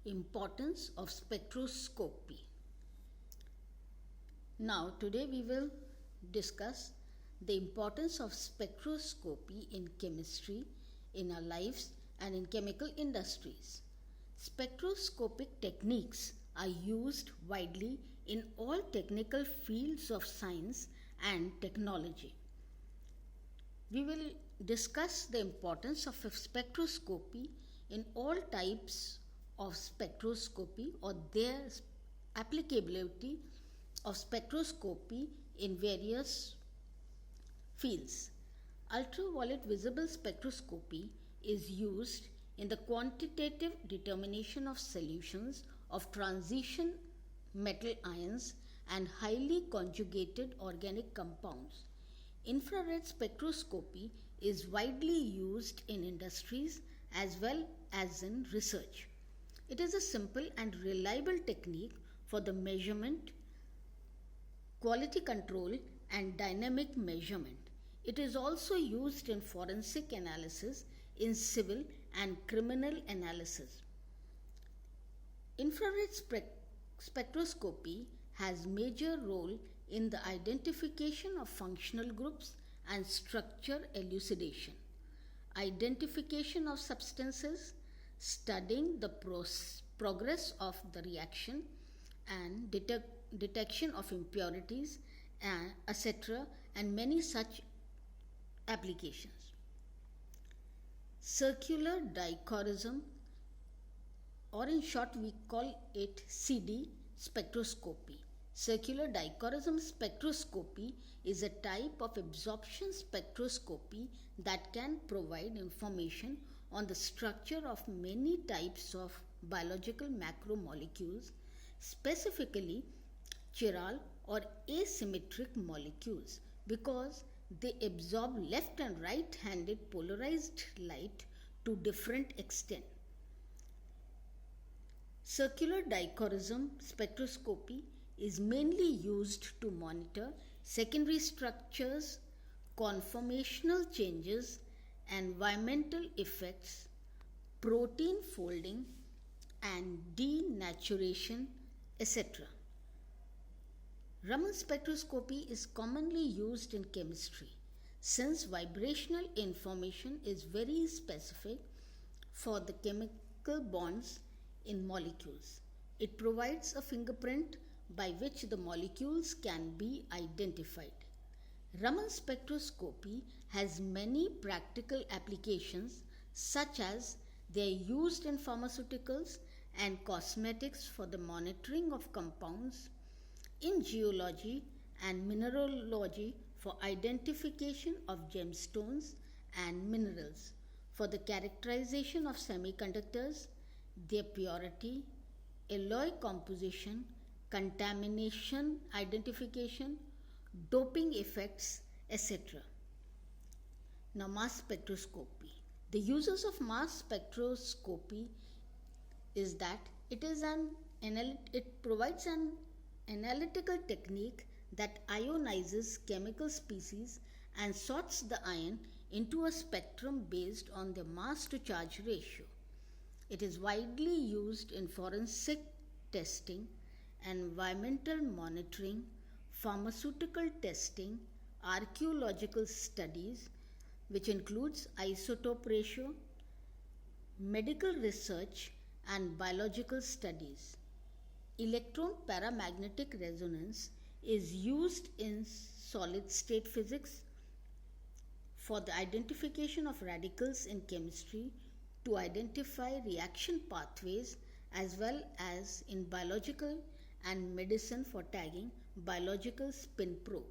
Importance of spectroscopy. Now, today we will discuss the importance of spectroscopy in chemistry, in our lives, and in chemical industries. Spectroscopic techniques are used widely in all technical fields of science and technology. We will discuss the importance of spectroscopy in all types of spectroscopy or their applicability of spectroscopy in various fields. Ultraviolet visible spectroscopy is used in the quantitative determination of solutions of transition metal ions and highly conjugated organic compounds. Infrared spectroscopy is widely used in industries as well as in research. It is a simple and reliable technique for the measurement, quality control, and dynamic measurement. It is also used in forensic analysis, in civil and criminal analysis. Infrared spectroscopy has major role in the identification of functional groups and structure elucidation, identification of substances, studying the progress of the reaction, and detection of impurities, etc., and many such applications. Circular dichorism, or in short we call it CD spectroscopy. Circular dichorism spectroscopy is a type of absorption spectroscopy that can provide information on the structure of many types of biological macromolecules, specifically chiral or asymmetric molecules, because they absorb left and right-handed polarized light to different extent. Circular dichorism spectroscopy is mainly used to monitor secondary structures, conformational changes, environmental effects, protein folding and denaturation, etc. Raman spectroscopy is commonly used in chemistry since vibrational information is very specific for the chemical bonds in molecules. It provides a fingerprint by which the molecules can be identified. Raman spectroscopy has many practical applications, such as they are used in pharmaceuticals and cosmetics for the monitoring of compounds, in geology and mineralogy for identification of gemstones and minerals, for the characterization of semiconductors, their purity, alloy composition, contamination identification, doping effects, etc. Now, mass spectroscopy. The uses of mass spectroscopy is that it provides an analytical technique that ionizes chemical species and sorts the ion into a spectrum based on their mass to charge ratio. It is widely used in forensic testing, environmental monitoring, pharmaceutical testing, archaeological studies, which includes isotope ratio, medical research, and biological studies. Electron paramagnetic resonance is used in solid state physics for the identification of radicals in chemistry, to identify reaction pathways, as well as in biological and medicine for tagging biological spin probe.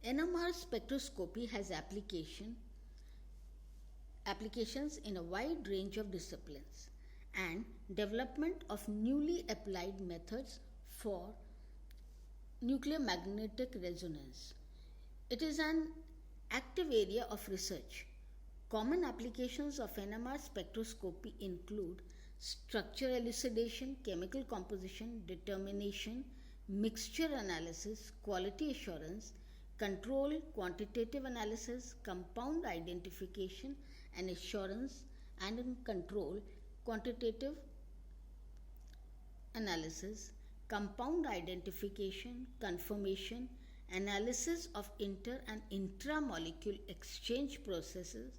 NMR spectroscopy has applications in a wide range of disciplines and development of newly applied methods for nuclear magnetic resonance. It is an active area of research. Common applications of NMR spectroscopy include structure elucidation, chemical composition determination, mixture analysis, quality assurance, control, quantitative analysis, compound identification and assurance, and in control, quantitative analysis, compound identification, confirmation, analysis of inter and intramolecule exchange processes,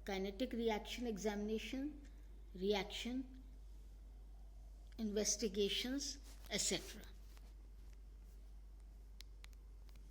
kinetic reaction examination, reaction investigations, etc.